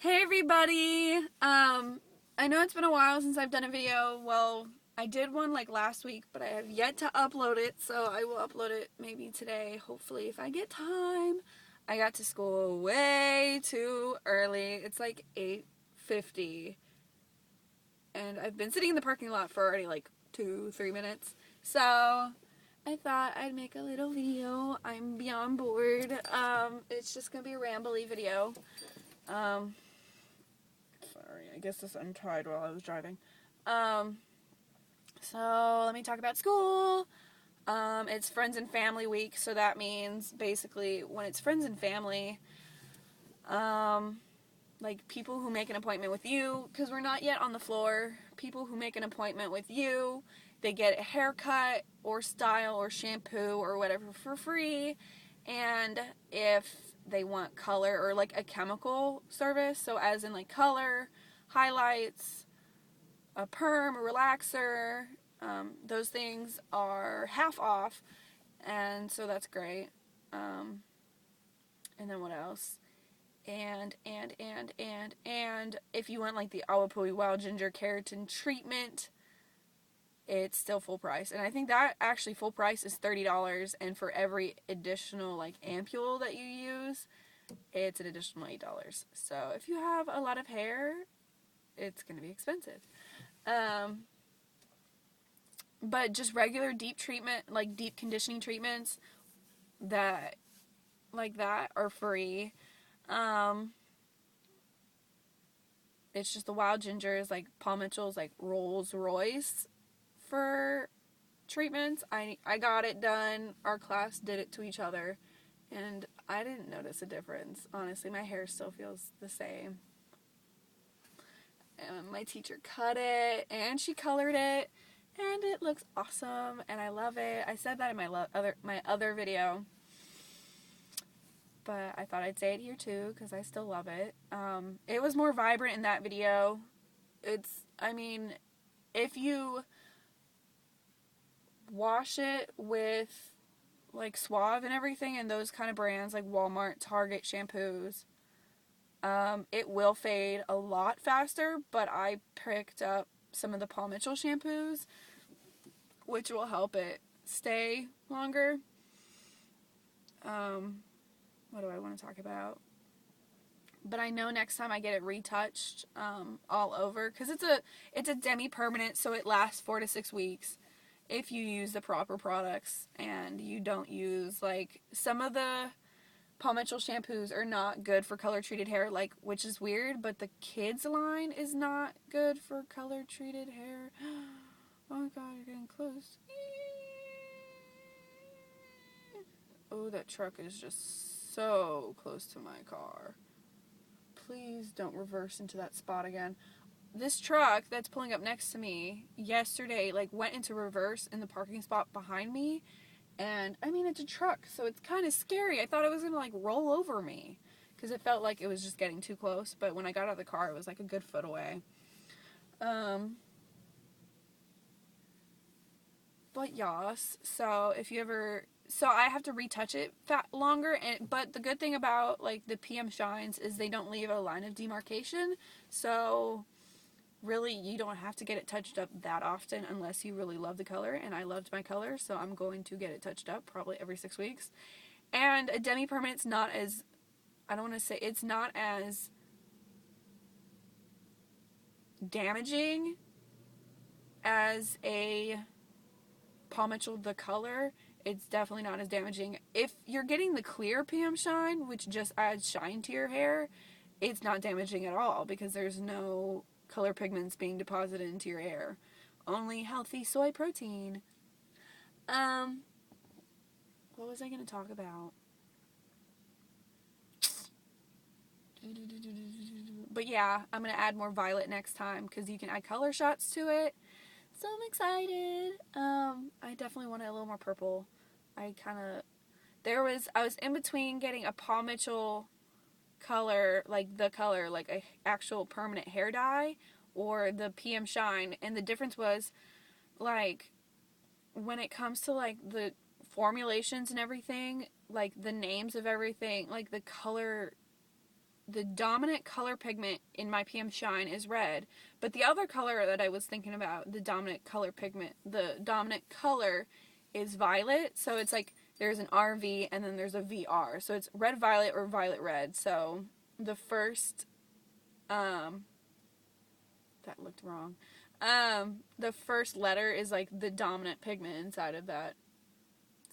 Hey everybody! I know it's been a while since I've done a video. Well, I did one like last week, but I have yet to upload it, so I will upload it maybe today, hopefully, if I get time. I got to school way too early. It's like 8:50, and I've been sitting in the parking lot for already like 2-3 minutes. So, I thought I'd make a little video. I'm beyond bored. It's just gonna be a rambly video. Sorry, I guess this untied while I was driving. Um, so let me talk about school. It's friends and family week, so that means basically when it's friends and family, um, like people who make an appointment with you, because we're not yet on the floor, people who make an appointment with you, they get a haircut or style or shampoo or whatever for free, and if they want color or like a chemical service, so as in like color, highlights, a perm, a relaxer, those things are half off, and so that's great. And then what else? And if you want like the Awapui Wild Ginger Keratin treatment, it's still full price. And I think that actually full price is $30, and for every additional like ampule that you use, it's an additional $8. So if you have a lot of hair, it's going to be expensive. But just regular deep treatment, like deep conditioning treatments that like that are free. It's just the wild gingers, like Paul Mitchell's like Rolls Royce for treatments. I got it done. Our class did it to each other, and I didn't notice a difference. Honestly, my hair still feels the same. And my teacher cut it, and she colored it, and it looks awesome, and I love it. I said that in my other video, but I thought I'd say it here too because I still love it. It was more vibrant in that video. If you wash it with like Suave and everything and those kind of brands like Walmart, Target shampoos, it will fade a lot faster, but I picked up some of the Paul Mitchell shampoos, which will help it stay longer. What do I want to talk about? But I know next time I get it retouched all over, because it's a demi-permanent, so it lasts 4 to 6 weeks if you use the proper products and you don't use, like, some of the Paul Mitchell shampoos are not good for color treated hair, like, which is weird, but the kids line is not good for color treated hair. Oh my god, you're getting close. Oh, that truck is just so close to my car. Please don't reverse into that spot again. This truck that's pulling up next to me yesterday, like, went into reverse in the parking spot behind me. And, I mean, it's a truck, so it's kind of scary. I thought it was going to, like, roll over me. Because it felt like it was just getting too close. But when I got out of the car, it was, like, a good foot away. But, yas. So, if you ever... So, I have to retouch it longer. But the good thing about, like, the PM Shines is they don't leave a line of demarcation. So... really, you don't have to get it touched up that often unless you really love the color, and I loved my color, so I'm going to get it touched up probably every 6 weeks. And a demi-permanent's not as, I don't want to say, it's not as damaging as a Paul Mitchell the color. It's definitely not as damaging. If you're getting the clear PM Shine, which just adds shine to your hair, it's not damaging at all because there's no color pigments being deposited into your hair. Only healthy soy protein. What was I going to talk about? But yeah, I'm going to add more violet next time because you can add color shots to it. So I'm excited. I definitely wanted a little more purple. I was in between getting a Paul Mitchell color, like a actual permanent hair dye, or the PM Shine, and the difference was, like, when it comes to, like, the formulations and everything, like, the names of everything, like, the color the dominant color pigment in my PM Shine is red, but the other color that I was thinking about, the dominant color is violet. So it's like there's an RV and then there's a VR. So it's red violet or violet red. So the first that looked wrong. The first letter is like the dominant pigment inside of that.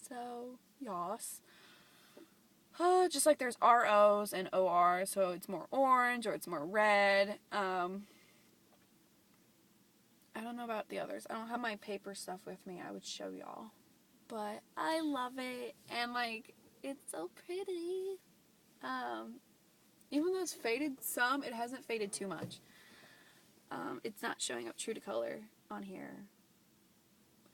So, yas. Just like there's ROs and OR, so it's more orange or it's more red. I don't know about the others. I don't have my paper stuff with me. I would show y'all. But I love it, and like, it's so pretty. Even though it's faded some, it hasn't faded too much. It's not showing up true to color on here.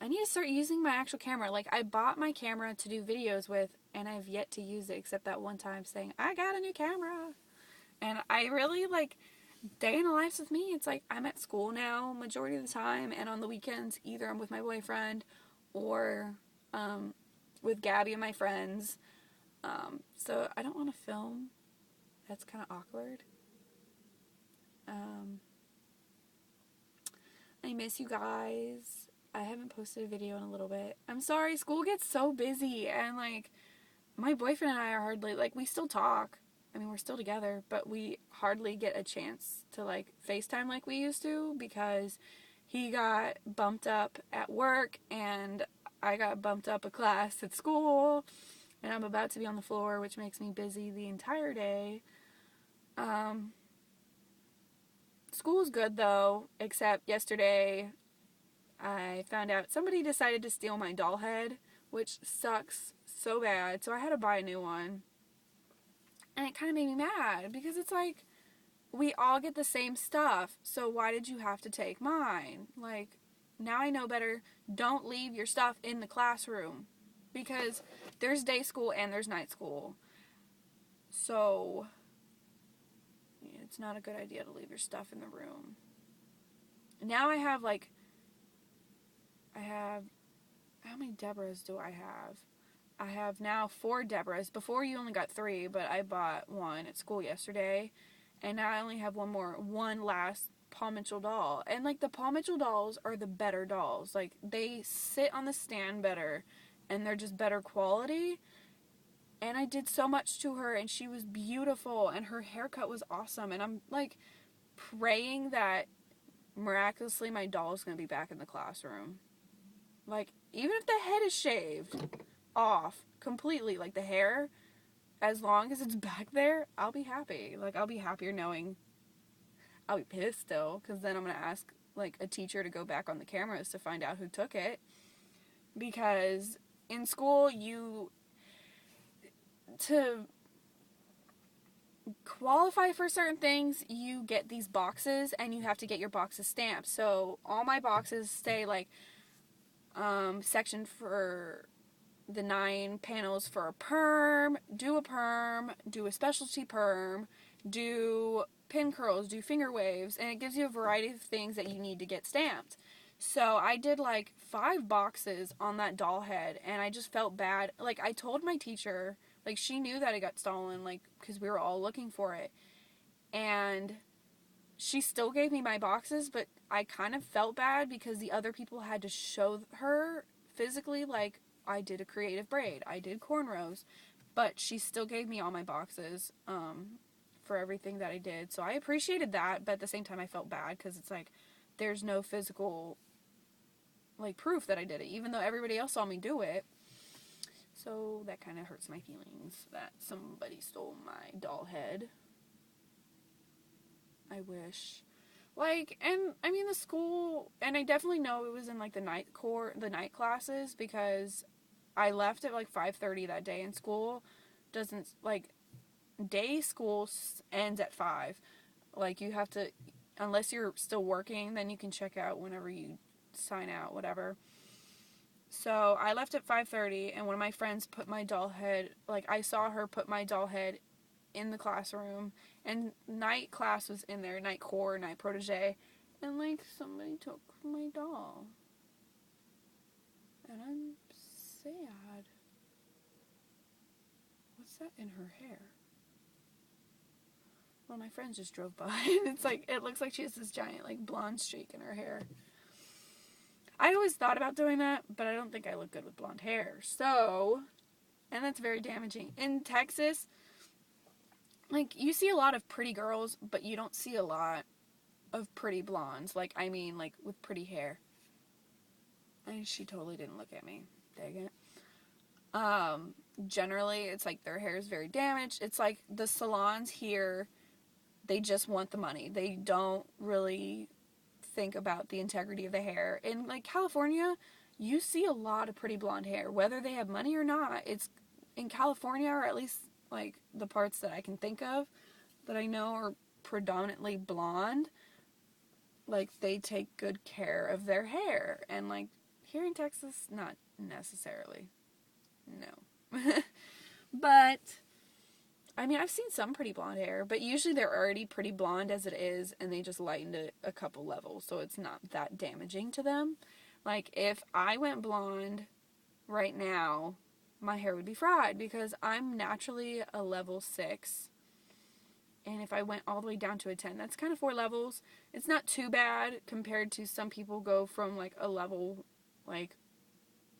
I need to start using my actual camera. Like, I bought my camera to do videos with, and I've yet to use it except that one time saying, I got a new camera. And I really, like, day in the life with me, it's like, I'm at school now majority of the time, and on the weekends, either I'm with my boyfriend or with Gabby and my friends. So I don't want to film. That's kind of awkward. I miss you guys. I haven't posted a video in a little bit. I'm sorry, school gets so busy, and like, my boyfriend and I are hardly, like, we still talk. I mean, we're still together, but we hardly get a chance to, like, FaceTime like we used to, because he got bumped up at work, and I got bumped up a class at school, and I'm about to be on the floor, which makes me busy the entire day. School's good, though, except yesterday I found out somebody decided to steal my doll head, which sucks so bad, so I had to buy a new one. And it kind of made me mad, because it's like, we all get the same stuff, so why did you have to take mine? Like, now I know better. Don't leave your stuff in the classroom, because there's day school and there's night school. So, yeah, it's not a good idea to leave your stuff in the room. Now I have, like, how many Deborahs do I have? I have now 4 Deborahs. Before you only got 3, but I bought one at school yesterday. And now I only have one last Paul Mitchell doll. And like, the Paul Mitchell dolls are the better dolls. Like, they sit on the stand better, and they're just better quality. And I did so much to her, and she was beautiful, and her haircut was awesome. And I'm like praying that miraculously my doll is going to be back in the classroom. Like, even if the head is shaved off completely, like the hair, as long as it's back there, I'll be happy. Like, I'll be happier knowing. I'll be pissed still, because then I'm going to ask, like, a teacher to go back on the cameras to find out who took it. Because in school, to qualify for certain things, you get these boxes, and you have to get your boxes stamped. So all my boxes say, like, section for the 9 panels for a perm, do a specialty perm, do pin curls, do finger waves, and it gives you a variety of things that you need to get stamped. So I did like 5 boxes on that doll head, and I just felt bad. Like, I told my teacher, like, she knew that it got stolen, like, because we were all looking for it, and she still gave me my boxes, but I kind of felt bad because the other people had to show her physically, like, I did a creative braid, I did cornrows, but she still gave me all my boxes for everything that I did. So I appreciated that, but at the same time I felt bad, because it's like, there's no physical, like, proof that I did it, even though everybody else saw me do it. So that kind of hurts my feelings that somebody stole my doll head. I wish. Like, and I mean, the school, and I definitely know it was in like the night classes, because I left at like 5:30 that day, and school doesn't, like, day school ends at 5. Like, you have to, unless you're still working, then you can check out whenever you sign out, whatever. So I left at 5:30, and one of my friends put my doll head, like, I saw her put my doll head in the classroom, and night class was in there, night core, night protege, and like, somebody took my doll, and I'm sad. What's that in her hair? one of my friends just drove by, and it's like, it looks like she has this giant, like, blonde streak in her hair. I always thought about doing that, but I don't think I look good with blonde hair. So, and that's very damaging. In Texas, like, you see a lot of pretty girls, but you don't see a lot of pretty blondes. Like, I mean, like, with pretty hair. And she totally didn't look at me. Dang it. Generally, it's like their hair is very damaged. It's like the salons here, they just want the money. They don't really think about the integrity of the hair. In, like, California, you see a lot of pretty blonde hair. Whether they have money or not, it's in California, or at least, like, the parts that I can think of that I know are predominantly blonde, like, they take good care of their hair. And, like, here in Texas, not necessarily. No. But, I mean, I've seen some pretty blonde hair, but usually they're already pretty blonde as it is, and they just lightened it a couple levels, so it's not that damaging to them. Like, if I went blonde right now, my hair would be fried, because I'm naturally a level 6, and if I went all the way down to a 10, that's kind of 4 levels. It's not too bad compared to some people go from, like, a level, like,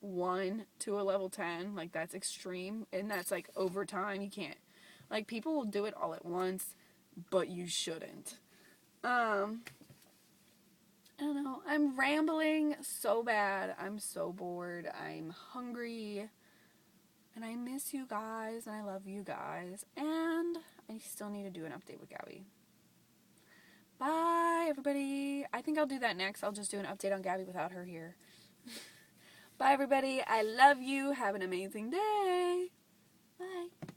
1 to a level 10. Like, that's extreme, and that's, like, over time. You can't, like, people will do it all at once, but you shouldn't. I don't know. I'm rambling so bad. I'm so bored. I'm hungry. And I miss you guys, and I love you guys. And I still need to do an update with Gabby. Bye, everybody. I think I'll do that next. I'll just do an update on Gabby without her here. Bye, everybody. I love you. Have an amazing day. Bye.